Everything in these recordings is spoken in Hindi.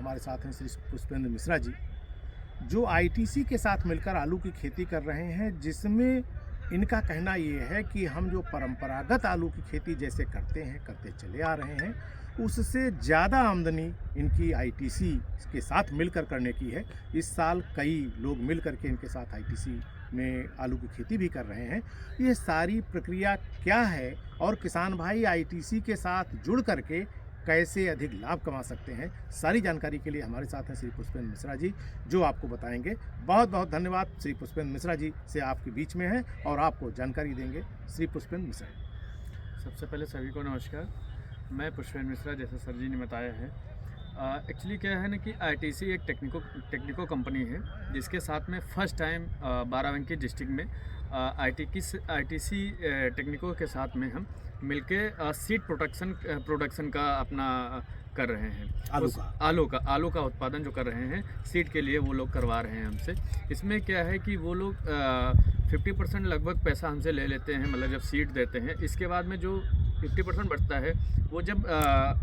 हमारे साथ हैं श्री पुष्पेंद्र मिश्रा जी, जो आईटीसी के साथ मिलकर आलू की खेती कर रहे हैं, जिसमें इनका कहना ये है कि हम जो परंपरागत आलू की खेती जैसे करते चले आ रहे हैं, उससे ज़्यादा आमदनी इनकी आईटीसी के साथ मिलकर करने की है। इस साल कई लोग मिल कर के इनके साथ आईटीसी में आलू की खेती भी कर रहे हैं। ये सारी प्रक्रिया क्या है और किसान भाई आईटीसी के साथ जुड़ करके कैसे अधिक लाभ कमा सकते हैं, सारी जानकारी के लिए हमारे साथ हैं श्री पुष्पेंद्र मिश्रा जी, जो आपको बताएंगे। बहुत बहुत धन्यवाद श्री पुष्पेंद्र मिश्रा जी से आपके बीच में हैं और आपको जानकारी देंगे श्री पुष्पेंद्र मिश्रा जी। सबसे पहले सभी को नमस्कार। मैं पुष्पेंद्र मिश्रा, जैसा सर जी ने बताया है। एक्चुअली क्या है ना कि आईटीसी एक टेक्निको कंपनी है, जिसके साथ में फर्स्ट टाइम बाराबंकी डिस्ट्रिक्ट में आईटीसी टेक्निको के साथ में हम मिलके सीड प्रोडक्शन का अपना कर रहे हैं। आलू का उत्पादन जो कर रहे हैं, सीड के लिए वो लोग करवा रहे हैं हमसे। इसमें क्या है कि वो लोग 50% लगभग पैसा हमसे ले लेते हैं, मतलब जब सीड देते हैं। इसके बाद में जो 50% बचता है, वो जब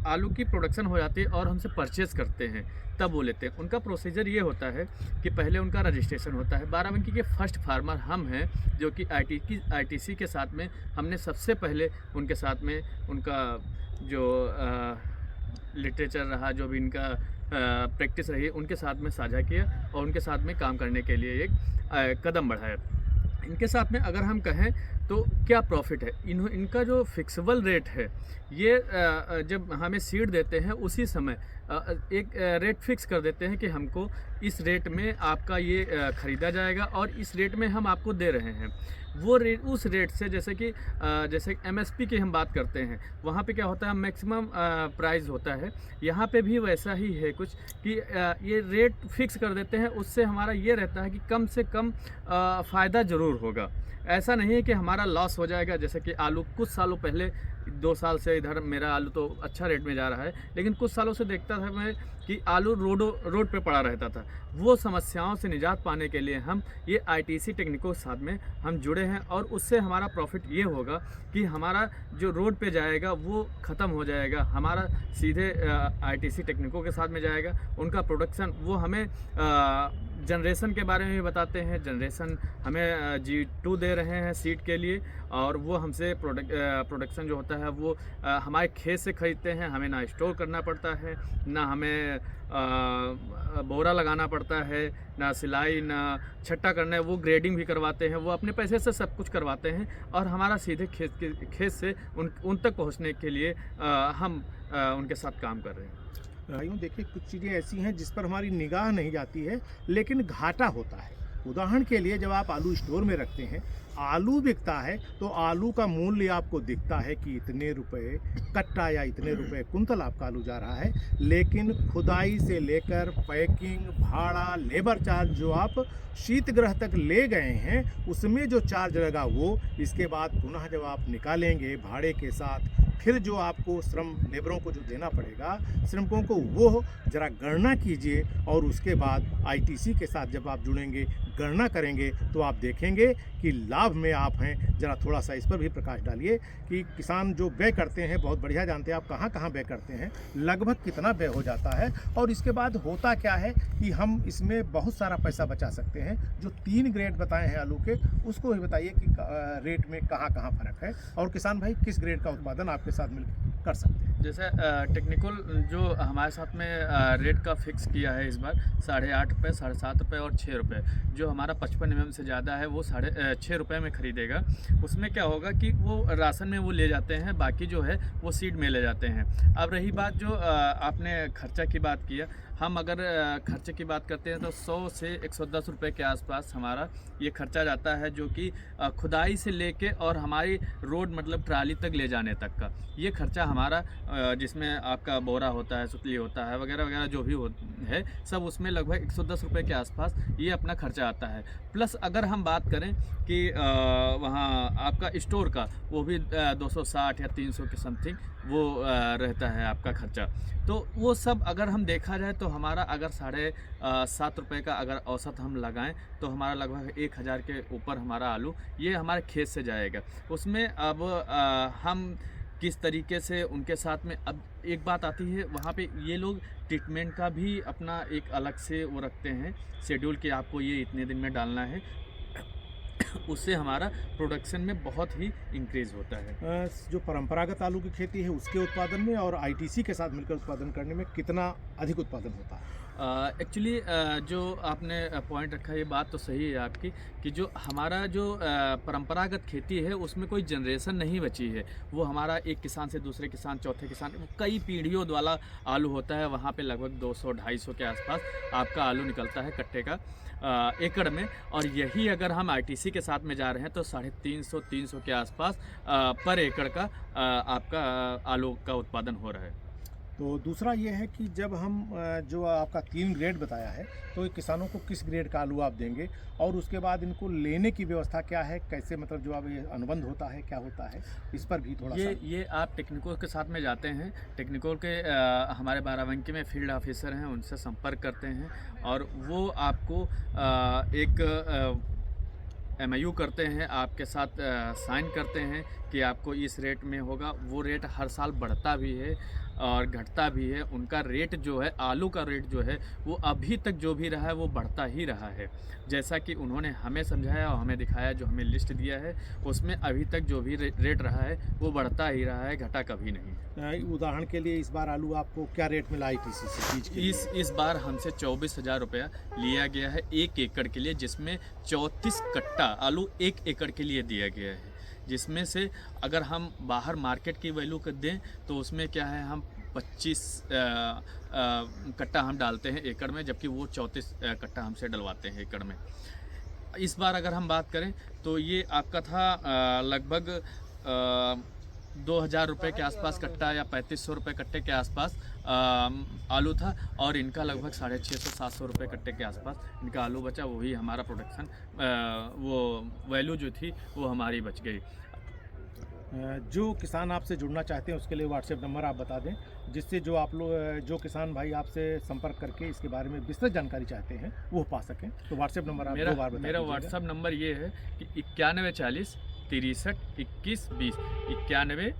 आलू की प्रोडक्शन हो जाती है और हमसे परचेस करते हैं, तब वो लेते हैं। उनका प्रोसीजर ये होता है कि पहले उनका रजिस्ट्रेशन होता है। बाराबंकी के फर्स्ट फार्मर हम हैं, जो कि आईटीसी के साथ में हमने सबसे पहले उनके साथ में उनका जो लिटरेचर रहा, जो भी इनका प्रैक्टिस रही, उनके साथ में साझा किया और उनके साथ में काम करने के लिए एक कदम बढ़ाया। इनके साथ में अगर हम कहें तो क्या प्रॉफिट है, इनका जो फिक्सेबल रेट है, ये जब हमें सीड देते हैं उसी समय एक रेट फिक्स कर देते हैं कि हमको इस रेट में आपका ये ख़रीदा जाएगा और इस रेट में हम आपको दे रहे हैं। वो रेट, उस रेट से जैसे एमएसपी की हम बात करते हैं, वहाँ पे क्या होता है, मैक्सिमम प्राइस होता है। यहाँ पे भी वैसा ही है कुछ कि ये रेट फिक्स कर देते हैं। उससे हमारा ये रहता है कि कम से कम फ़ायदा ज़रूर होगा। ऐसा नहीं है कि हमारा लॉस हो जाएगा। जैसे कि आलू कुछ सालों पहले, 2 साल से इधर मेरा आलू तो अच्छा रेट में जा रहा है, लेकिन कुछ सालों से देखता था मैं कि आलू रोड पे पड़ा रहता था। वो समस्याओं से निजात पाने के लिए हम ये आईटीसी टेक्निको के साथ में हम जुड़े हैं, और उससे हमारा प्रॉफिट ये होगा कि हमारा जो रोड पे जाएगा वो ख़त्म हो जाएगा, हमारा सीधे आईटीसी टेक्निको के साथ में जाएगा। उनका प्रोडक्शन वो हमें जनरेशन के बारे में भी बताते हैं। जनरेशन हमें G2 दे रहे हैं सीड के लिए, और वो हमसे प्रोडक्शन जो होता है वो हमारे खेत से ख़रीदते हैं। हमें ना स्टोर करना पड़ता है, ना हमें बोरा लगाना पड़ता है, ना सिलाई, ना छट्टा करना है। वो ग्रेडिंग भी करवाते हैं, वो अपने पैसे से सब कुछ करवाते हैं, और हमारा सीधे खेत से उन तक पहुंचने के लिए हम उनके साथ काम कर रहे हैं। भाइयों देखिए, कुछ चीज़ें ऐसी हैं जिस पर हमारी निगाह नहीं जाती है, लेकिन घाटा होता है। उदाहरण के लिए, जब आप आलू स्टोर में रखते हैं, आलू बिकता है तो आलू का मूल्य आपको दिखता है कि इतने रुपए कट्टा या इतने रुपए कुंतल आपका आलू जा रहा है, लेकिन खुदाई से लेकर पैकिंग, भाड़ा, लेबर चार्ज जो आप शीतगृह तक ले गए हैं, उसमें जो चार्ज लगा वो, इसके बाद पुनः जब आप निकालेंगे भाड़े के साथ, फिर जो आपको लेबरों को जो देना पड़ेगा, श्रमिकों को, वो ज़रा गणना कीजिए। और उसके बाद आईटीसी के साथ जब आप जुड़ेंगे, गणना करेंगे, तो आप देखेंगे कि लाभ में आप हैं। ज़रा थोड़ा सा इस पर भी प्रकाश डालिए कि किसान जो व्यय करते हैं, बहुत बढ़िया जानते हैं आप कहाँ कहाँ व्यय करते हैं, लगभग कितना व्यय हो जाता है, और इसके बाद होता क्या है कि हम इसमें बहुत सारा पैसा बचा सकते हैं। जो 3 ग्रेड बताए हैं आलू के, उसको भी बताइए कि रेट में कहाँ कहाँ फ़र्क है, और किसान भाई किस ग्रेड का उत्पादन आपके साथ मिल कर सकते हैं। जैसे टेक्निकल जो हमारे साथ में रेट का फिक्स किया है इस बार, 8.5 रुपये, 7.5 रुपये और 6 रुपये। जो हमारा 55 mm से ज़्यादा है वो 6.5 रुपये में ख़रीदेगा। उसमें क्या होगा कि वो राशन में वो ले जाते हैं, बाकी जो है वो सीड में ले जाते हैं। अब रही बात जो आपने खर्चा की बात किया, हम अगर खर्चे की बात करते हैं तो 100 से 110 रुपये के आसपास हमारा ये खर्चा जाता है, जो कि खुदाई से लेके और हमारी रोड मतलब ट्राली तक ले जाने तक का ये खर्चा हमारा, जिसमें आपका बोरा होता है, सुतली होता है, वगैरह वगैरह जो भी है, सब उसमें लगभग 110 रुपये के आसपास ये अपना खर्चा आता है। प्लस अगर हम बात करें कि वहाँ आपका स्टोर का, वो भी 260 या 300 के समथिंग वो रहता है आपका खर्चा। तो वो सब अगर हम देखा जाए तो हमारा अगर 7.5 रुपये का अगर औसत हम लगाएं, तो हमारा लगभग 1000 के ऊपर हमारा आलू ये हमारे खेत से जाएगा। उसमें अब हम किस तरीके से उनके साथ में। अब एक बात आती है वहाँ पे ये लोग ट्रीटमेंट का भी अपना एक अलग से वो रखते हैं शेड्यूल कि आपको ये इतने दिन में डालना है। उससे हमारा प्रोडक्शन में बहुत ही इंक्रीज़ होता है। जो परंपरागत आलू की खेती है उसके उत्पादन में और आईटीसी के साथ मिलकर उत्पादन करने में कितना अधिक उत्पादन होता है? एक्चुअली जो आपने पॉइंट रखा, ये बात तो सही है आपकी कि जो हमारा जो परंपरागत खेती है उसमें कोई जनरेशन नहीं बची है। वो हमारा एक किसान से दूसरे किसान, चौथे किसान, कई पीढ़ियों वाला आलू होता है। वहाँ पे लगभग 200-250 के आसपास आपका आलू निकलता है कट्टे का एकड़ में। और यही अगर हम आईटीसी के साथ में जा रहे हैं तो 350-300 के आसपास पर एकड़ का आपका आलू का उत्पादन हो रहा है। तो दूसरा ये है कि जब हम जो आपका 3 ग्रेड बताया है, तो किसानों को किस ग्रेड का आलू आप देंगे और उसके बाद इनको लेने की व्यवस्था क्या है, कैसे मतलब जो अब ये अनुबंध होता है, क्या होता है, इस पर भी थोड़ा सा। ये आप टेक्निकल के साथ में जाते हैं, टेक्निकल के हमारे बाराबंकी में फील्ड ऑफिसर हैं, उनसे संपर्क करते हैं और वो आपको एक MOU करते हैं, आपके साथ साइन करते हैं कि आपको इस रेट में होगा। वो रेट हर साल बढ़ता भी है और घटता भी है। उनका रेट जो है, आलू का रेट जो है, वो अभी तक जो भी रहा है वो बढ़ता ही रहा है। जैसा कि उन्होंने हमें समझाया और हमें दिखाया, जो हमें लिस्ट दिया है उसमें अभी तक जो भी रेट रहा है वो बढ़ता ही रहा है, घटा कभी नहीं। उदाहरण के लिए इस बार आलू आपको क्या रेट मिला आईटीसी से बीज के लिए? इस बार हमसे 24,000 रुपया लिया गया है 1 एकड़ के लिए, जिसमें 34 कट्टा आलू 1 एकड़ के लिए दिया गया है। जिसमें से अगर हम बाहर मार्केट की वैल्यू कर दें तो उसमें क्या है, हम 25 कट्टा हम डालते हैं एकड़ में, जबकि वो 34 कट्टा हमसे डलवाते हैं एकड़ में। इस बार अगर हम बात करें तो ये आपका था लगभग 2,000 रुपये के आसपास कट्टा या 3,500 रुपये कट्टे के आसपास आलू था और इनका लगभग 650-700 रुपये कट्टे के आसपास इनका आलू बचा। वही हमारा प्रोडक्शन वो वैल्यू जो थी वो हमारी बच गई। जो किसान आपसे जुड़ना चाहते हैं उसके लिए व्हाट्सएप नंबर आप बता दें, जिससे जो आप लोग जो किसान भाई आपसे संपर्क करके इसके बारे में विस्तृत जानकारी चाहते हैं वो पा सकें। तो व्हाट्सएप नंबर आप 2 बार बता दीजिएगा। मेरा व्हाट्सएप नंबर ये है कि 9140 63 21 20, 91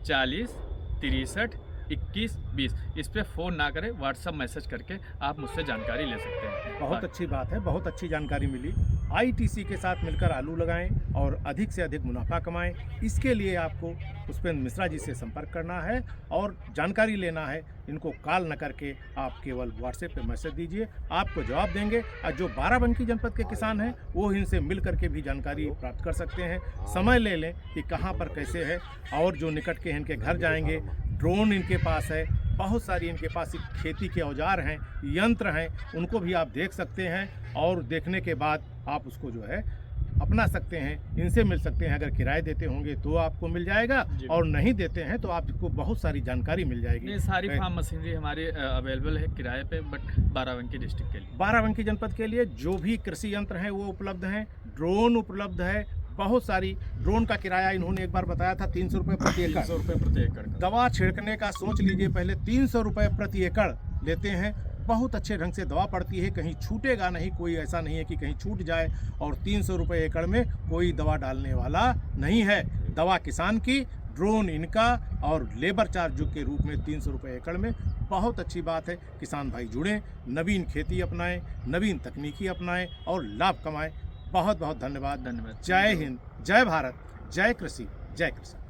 40 63 21 20। इस पे फ़ोन ना करें, व्हाट्सएप मैसेज करके आप मुझसे जानकारी ले सकते हैं। बहुत अच्छी बात है, बहुत अच्छी जानकारी मिली। आईटीसी के साथ मिलकर आलू लगाएं और अधिक से अधिक मुनाफा कमाएं। इसके लिए आपको पुष्पेंद्र मिश्रा जी से संपर्क करना है और जानकारी लेना है। इनको कॉल न करके आप केवल व्हाट्सएप पे मैसेज दीजिए, आपको जवाब देंगे। और जो बाराबंकी जनपद के किसान हैं वो इनसे मिल करके भी जानकारी प्राप्त कर सकते हैं। समय ले लें कि कहाँ पर कैसे है, और जो निकट के इनके घर जाएंगे, ड्रोन इनके पास है, बहुत सारी इनके पास खेती के औजार हैं, यंत्र हैं, उनको भी आप देख सकते हैं और देखने के बाद आप उसको जो है अपना सकते हैं, इनसे मिल सकते हैं। अगर किराए देते होंगे तो आपको मिल जाएगा और नहीं देते हैं तो आपको बहुत सारी जानकारी मिल जाएगी। ये सारी फार्म मशीनरी हमारी अवेलेबल है किराए पे, बट बाराबंकी डिस्ट्रिक्ट के लिए, बाराबंकी जनपद के लिए जो भी कृषि यंत्र हैं वो उपलब्ध हैं, ड्रोन उपलब्ध है, बहुत सारी। ड्रोन का किराया इन्होंने एक बार बताया था 300 रुपये प्रति एकड़। 300 रुपये प्रति एकड़। दवा छिड़कने का सोच लीजिए, पहले 300 रुपये प्रति एकड़ लेते हैं। बहुत अच्छे ढंग से दवा पड़ती है, कहीं छूटेगा नहीं, कोई ऐसा नहीं है कि कहीं छूट जाए। और 300 रुपये एकड़ में कोई दवा डालने वाला नहीं है। दवा किसान की, ड्रोन इनका और लेबर चार्ज के रूप में 300 रुपये एकड़ में। बहुत अच्छी बात है, किसान भाई जुड़ें, नवीन खेती अपनाएं, नवीन तकनीकी अपनाएं और लाभ कमाएं। बहुत बहुत धन्यवाद। धन्यवाद। जय हिंद, जय भारत, जय कृषि, जय किसान।